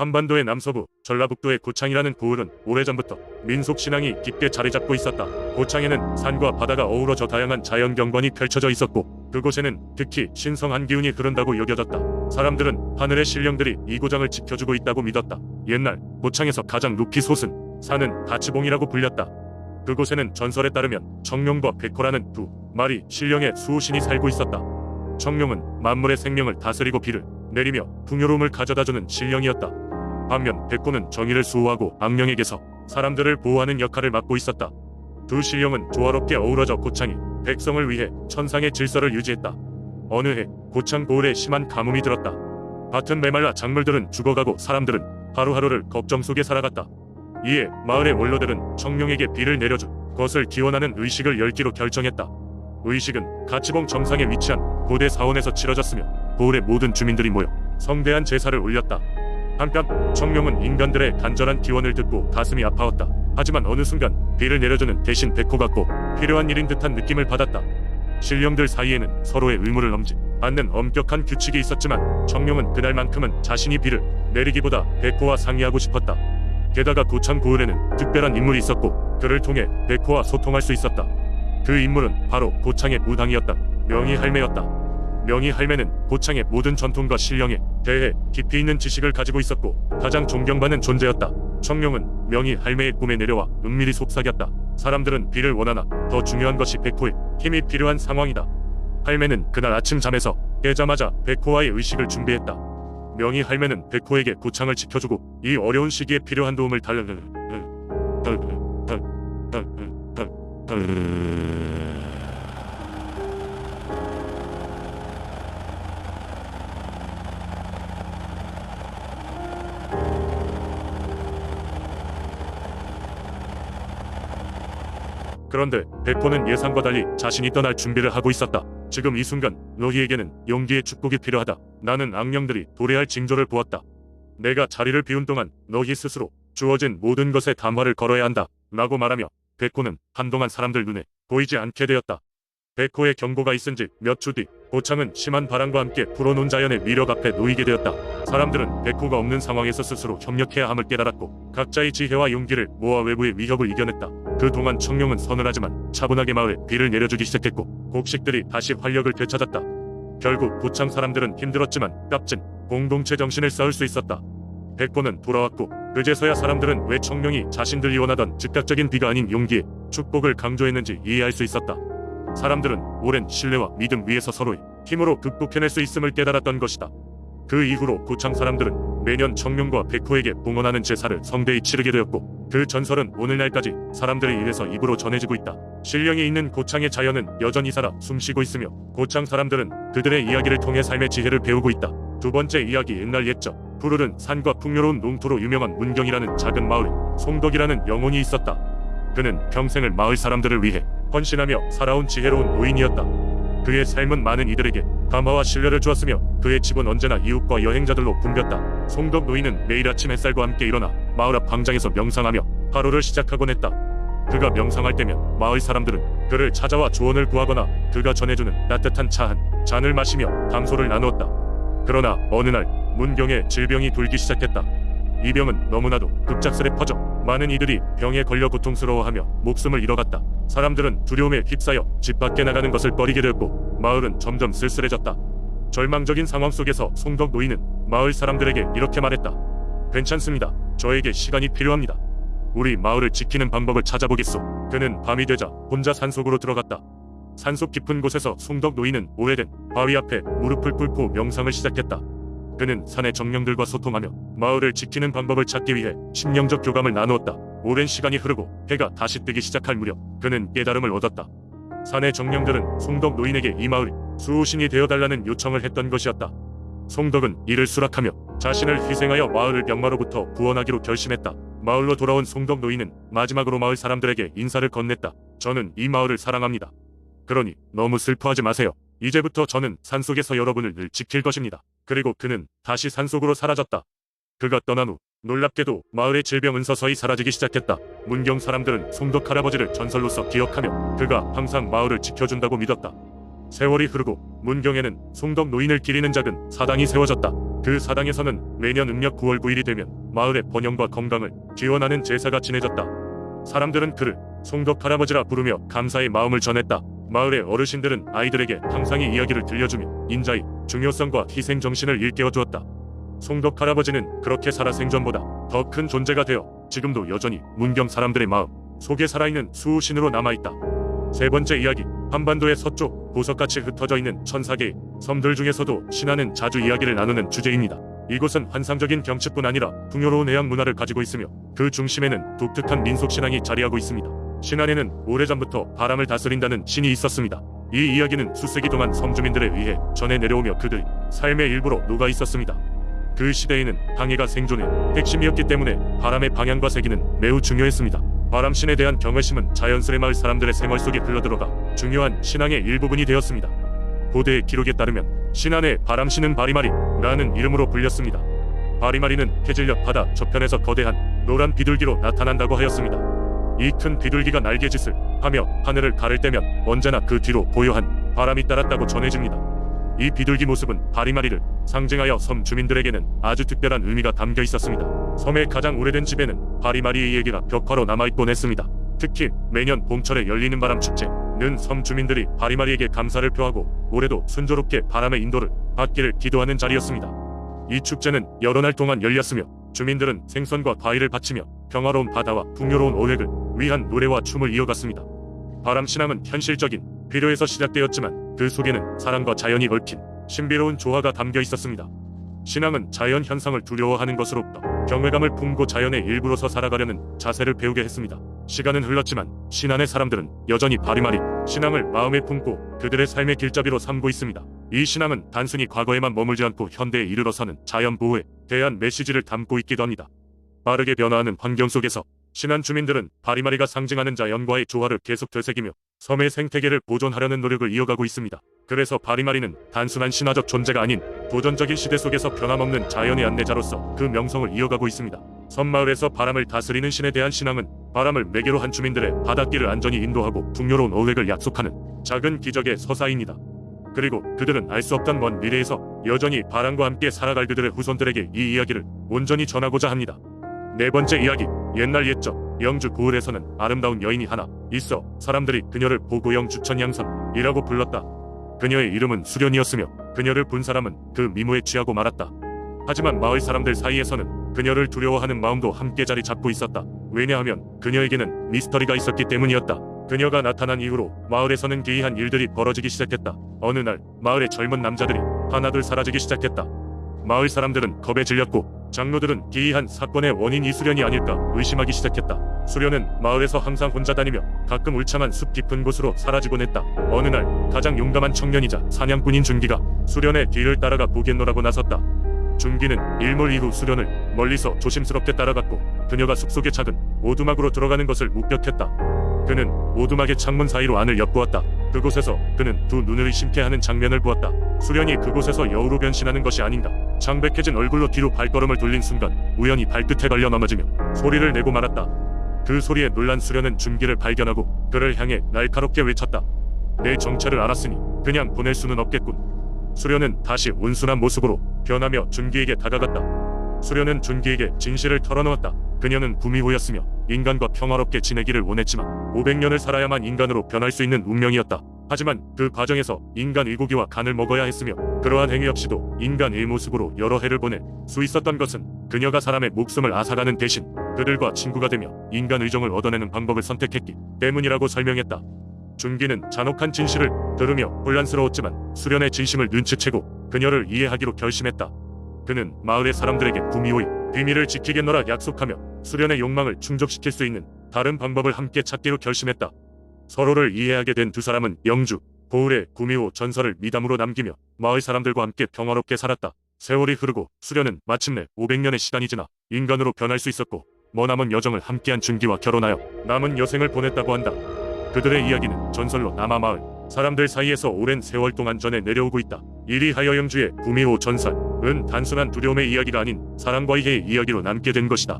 한반도의 남서부, 전라북도의 고창이라는 고을은 오래전부터 민속신앙이 깊게 자리잡고 있었다. 고창에는 산과 바다가 어우러져 다양한 자연경관이 펼쳐져 있었고 그곳에는 특히 신성한 기운이 흐른다고 여겨졌다. 사람들은 하늘의 신령들이 이 고장을 지켜주고 있다고 믿었다. 옛날 고창에서 가장 높이 솟은 산은 가치봉이라고 불렸다. 그곳에는 전설에 따르면 청룡과 백호라는 두 마리 신령의 수호신이 살고 있었다. 청룡은 만물의 생명을 다스리고 비를 내리며 풍요로움을 가져다주는 신령이었다. 반면 백호는 정의를 수호하고 악령에게서 사람들을 보호하는 역할을 맡고 있었다. 두 신령은 조화롭게 어우러져 고창이 백성을 위해 천상의 질서를 유지했다. 어느 해 고창 고을에 심한 가뭄이 들었다. 밭은 메말라 작물들은 죽어가고 사람들은 하루하루를 걱정 속에 살아갔다. 이에 마을의 원로들은 청룡에게 비를 내려줄 것을 기원하는 의식을 열기로 결정했다. 의식은 가치봉 정상에 위치한 고대 사원에서 치러졌으며 고을의 모든 주민들이 모여 성대한 제사를 올렸다. 한편 청룡은 인간들의 간절한 기원을 듣고 가슴이 아파왔다. 하지만 어느 순간 비를 내려주는 대신 백호 같고 필요한 일인 듯한 느낌을 받았다. 신령들 사이에는 서로의 의무를 넘지 않는 엄격한 규칙이 있었지만 청룡은 그날만큼은 자신이 비를 내리기보다 백호와 상의하고 싶었다. 게다가 고창 고을에는 특별한 인물이 있었고 그를 통해 백호와 소통할 수 있었다. 그 인물은 바로 고창의 무당이었다. 명의할매였다. 명의할매는 고창의 모든 전통과 신령에 대해 깊이 있는 지식을 가지고 있었고 가장 존경받는 존재였다. 청룡은 명의할매의 꿈에 내려와 은밀히 속삭였다. 사람들은 비를 원하나 더 중요한 것이 백호의 힘이 필요한 상황이다. 할매는 그날 아침 잠에서 깨자마자 백호와의 의식을 준비했다. 명의할매는 백호에게 고창을 지켜주고 이 어려운 시기에 필요한 도움을 그런데 백호는 예상과 달리 자신이 떠날 준비를 하고 있었다. 지금 이 순간 너희에게는 용기의 축복이 필요하다. 나는 악령들이 도래할 징조를 보았다. 내가 자리를 비운 동안 너희 스스로 주어진 모든 것에 단화를 걸어야 한다. 라고 말하며 백호는 한동안 사람들 눈에 보이지 않게 되었다. 백호의 경고가 있은 지 몇 주 뒤 고창은 심한 바람과 함께 불어놓은 자연의 위력 앞에 놓이게 되었다. 사람들은 백호가 없는 상황에서 스스로 협력해야 함을 깨달았고 각자의 지혜와 용기를 모아 외부의 위협을 이겨냈다. 그동안 청룡은 서늘하지만 차분하게 마을에 비를 내려주기 시작했고 곡식들이 다시 활력을 되찾았다. 결국 고창 사람들은 힘들었지만 값진 공동체 정신을 쌓을 수 있었다. 백호는 돌아왔고 그제서야 사람들은 왜 청룡이 자신들이 원하던 즉각적인 비가 아닌 용기의 축복을 강조했는지 이해할 수 있었다. 사람들은 오랜 신뢰와 믿음 위에서 서로의 힘으로 극복해낼 수 있음을 깨달았던 것이다. 그 이후로 고창 사람들은 매년 청룡과 백호에게 봉헌하는 제사를 성대히 치르게 되었고 그 전설은 오늘날까지 사람들의 입에서 입으로 전해지고 있다. 신령이 있는 고창의 자연은 여전히 살아 숨쉬고 있으며 고창 사람들은 그들의 이야기를 통해 삶의 지혜를 배우고 있다. 두 번째 이야기. 옛날 옛적 푸르른 산과 풍요로운 농토로 유명한 문경이라는 작은 마을에 송덕이라는 영혼이 있었다. 그는 평생을 마을 사람들을 위해 헌신하며 살아온 지혜로운 노인이었다. 그의 삶은 많은 이들에게 감화와 신뢰를 주었으며 그의 집은 언제나 이웃과 여행자들로 붐볐다. 송덕 노인은 매일 아침 햇살과 함께 일어나 마을 앞 광장에서 명상하며 하루를 시작하곤 했다. 그가 명상할 때면 마을 사람들은 그를 찾아와 조언을 구하거나 그가 전해주는 따뜻한 차 한 잔을 마시며 담소를 나누었다. 그러나 어느 날 문경에 질병이 돌기 시작했다. 이 병은 너무나도 급작스레 퍼져 많은 이들이 병에 걸려 고통스러워하며 목숨을 잃어갔다. 사람들은 두려움에 휩싸여 집 밖에 나가는 것을 꺼리게 되었고 마을은 점점 쓸쓸해졌다. 절망적인 상황 속에서 송덕 노인은 마을 사람들에게 이렇게 말했다. 괜찮습니다. 저에게 시간이 필요합니다. 우리 마을을 지키는 방법을 찾아보겠소. 그는 밤이 되자 혼자 산속으로 들어갔다. 산속 깊은 곳에서 송덕 노인은 오래된 바위 앞에 무릎을 꿇고 명상을 시작했다. 그는 산의 정령들과 소통하며 마을을 지키는 방법을 찾기 위해 심령적 교감을 나누었다. 오랜 시간이 흐르고 해가 다시 뜨기 시작할 무렵 그는 깨달음을 얻었다. 산의 정령들은 송덕 노인에게 이 마을의 수호신이 되어달라는 요청을 했던 것이었다. 송덕은 이를 수락하며 자신을 희생하여 마을을 병마로부터 구원하기로 결심했다. 마을로 돌아온 송덕 노인은 마지막으로 마을 사람들에게 인사를 건넸다. 저는 이 마을을 사랑합니다. 그러니 너무 슬퍼하지 마세요. 이제부터 저는 산속에서 여러분을 늘 지킬 것입니다. 그리고 그는 다시 산속으로 사라졌다. 그가 떠난 후 놀랍게도 마을의 질병은 서서히 사라지기 시작했다. 문경 사람들은 송덕 할아버지를 전설로서 기억하며 그가 항상 마을을 지켜준다고 믿었다. 세월이 흐르고 문경에는 송덕 노인을 기리는 작은 사당이 세워졌다. 그 사당에서는 매년 음력 9월 9일이 되면 마을의 번영과 건강을 기원하는 제사가 지내졌다. 사람들은 그를 송덕 할아버지라 부르며 감사의 마음을 전했다. 마을의 어르신들은 아이들에게 항상의 이야기를 들려주며 인자의 중요성과 희생 정신을 일깨워 주었다. 송덕 할아버지는 그렇게 살아 생전보다 더 큰 존재가 되어 지금도 여전히 문경 사람들의 마음 속에 살아있는 수호신으로 남아있다. 세 번째 이야기, 한반도의 서쪽 보석같이 흩어져 있는 1004개의 섬들 중에서도 신안은 자주 이야기를 나누는 주제입니다. 이곳은 환상적인 경치뿐 아니라 풍요로운 해양 문화를 가지고 있으며 그 중심에는 독특한 민속 신앙이 자리하고 있습니다. 신안에는 오래전부터 바람을 다스린다는 신이 있었습니다. 이 이야기는 수세기 동안 섬주민들에 의해 전해 내려오며 그들의 삶의 일부로 녹아 있었습니다. 그 시대에는 방해가 생존의 핵심이었기 때문에 바람의 방향과 세기는 매우 중요했습니다. 바람신에 대한 경외심은 자연스레 마을 사람들의 생활 속에 흘러들어가 중요한 신앙의 일부분이 되었습니다. 고대의 기록에 따르면 신안의 바람신은 바리마리라는 이름으로 불렸습니다. 바리마리는 해질녘 바다 저편에서 거대한 노란 비둘기로 나타난다고 하였습니다. 이 큰 비둘기가 날개짓을 하며 하늘을 가를 때면 언제나 그 뒤로 고요한 바람이 따랐다고 전해집니다. 이 비둘기 모습은 바리마리를 상징하여 섬 주민들에게는 아주 특별한 의미가 담겨 있었습니다. 섬의 가장 오래된 집에는 바리마리의 얘기가 벽화로 남아있곤 했습니다. 특히 매년 봄철에 열리는 바람 축제는 섬 주민들이 바리마리에게 감사를 표하고 올해도 순조롭게 바람의 인도를 받기를 기도하는 자리였습니다. 이 축제는 여러 날 동안 열렸으며 주민들은 생선과 과일을 바치며 평화로운 바다와 풍요로운 어획을 위한 노래와 춤을 이어갔습니다. 바람신앙은 현실적인 필요에서 시작되었지만 그 속에는 사랑과 자연이 얽힌 신비로운 조화가 담겨 있었습니다. 신앙은 자연 현상을 두려워하는 것으로부터 경외감을 품고 자연의 일부로서 살아가려는 자세를 배우게 했습니다. 시간은 흘렀지만 신안의 사람들은 여전히 바리마리 신앙을 마음에 품고 그들의 삶의 길잡이로 삼고 있습니다. 이 신앙은 단순히 과거에만 머물지 않고 현대에 이르러서는 자연 보호에 대한 메시지를 담고 있기도 합니다. 빠르게 변화하는 환경 속에서 신안 주민들은 바리마리가 상징하는 자연과의 조화를 계속 되새기며 섬의 생태계를 보존하려는 노력을 이어가고 있습니다. 그래서 바리마리는 단순한 신화적 존재가 아닌 도전적인 시대 속에서 변함없는 자연의 안내자로서 그 명성을 이어가고 있습니다. 섬마을에서 바람을 다스리는 신에 대한 신앙은 바람을 매개로 한 주민들의 바닷길을 안전히 인도하고 풍요로운 어획을 약속하는 작은 기적의 서사입니다. 그리고 그들은 알 수 없던 먼 미래에서 여전히 바람과 함께 살아갈 그들의 후손들에게 이 이야기를 온전히 전하고자 합니다. 네 번째 이야기, 옛날 옛적 영주 고을에서는 아름다운 여인이 하나 있어 사람들이 그녀를 보고영 주천양선이라고 불렀다. 그녀의 이름은 수련이었으며 그녀를 본 사람은 그 미모에 취하고 말았다. 하지만 마을 사람들 사이에서는 그녀를 두려워하는 마음도 함께 자리 잡고 있었다. 왜냐하면 그녀에게는 미스터리가 있었기 때문이었다. 그녀가 나타난 이후로 마을에서는 기이한 일들이 벌어지기 시작했다. 어느 날 마을의 젊은 남자들이 하나둘 사라지기 시작했다. 마을 사람들은 겁에 질렸고 장로들은 기이한 사건의 원인이 수련이 아닐까 의심하기 시작했다. 수련은 마을에서 항상 혼자 다니며 가끔 울창한 숲 깊은 곳으로 사라지곤 했다. 어느 날 가장 용감한 청년이자 사냥꾼인 준기가 수련의 뒤를 따라가 보겠노라고 나섰다. 준기는 일몰 이후 수련을 멀리서 조심스럽게 따라갔고 그녀가 숲속의 작은 오두막으로 들어가는 것을 목격했다. 그는 오두막의 창문 사이로 안을 엿보았다. 그곳에서 그는 두 눈을 의심케 하는 장면을 보았다. 수련이 그곳에서 여우로 변신하는 것이 아닌가. 창백해진 얼굴로 뒤로 발걸음을 돌린 순간 우연히 발끝에 걸려 넘어지며 소리를 내고 말았다. 그 소리에 놀란 수련은 준기를 발견하고 그를 향해 날카롭게 외쳤다. 내 정체를 알았으니 그냥 보낼 수는 없겠군. 수련은 다시 온순한 모습으로 변하며 준기에게 다가갔다. 수련은 준기에게 진실을 털어놓았다. 그녀는 구미호였으며 인간과 평화롭게 지내기를 원했지만 500년을 살아야만 인간으로 변할 수 있는 운명이었다. 하지만 그 과정에서 인간 일고기와 간을 먹어야 했으며 그러한 행위 역시도 인간 일모습으로 여러 해를 보낼 수 있었던 것은 그녀가 사람의 목숨을 앗아가는 대신 그들과 친구가 되며 인간 의정을 얻어내는 방법을 선택했기 때문이라고 설명했다. 준기는 잔혹한 진실을 들으며 혼란스러웠지만 수련의 진심을 눈치채고 그녀를 이해하기로 결심했다. 그는 마을의 사람들에게 구미호의 비밀을 지키겠노라 약속하며 수련의 욕망을 충족시킬 수 있는 다른 방법을 함께 찾기로 결심했다. 서로를 이해하게 된 두 사람은 영주 고을의 구미호 전설을 미담으로 남기며 마을 사람들과 함께 평화롭게 살았다. 세월이 흐르고 수련은 마침내 500년의 시간이 지나 인간으로 변할 수 있었고 머나먼 여정을 함께한 준기와 결혼하여 남은 여생을 보냈다고 한다. 그들의 이야기는 전설로 남아 마을 사람들 사이에서 오랜 세월 동안 전해 내려오고 있다. 이리하여 영주의 구미호 전설은 단순한 두려움의 이야기가 아닌 사랑과 이해의 이야기로 남게 된 것이다.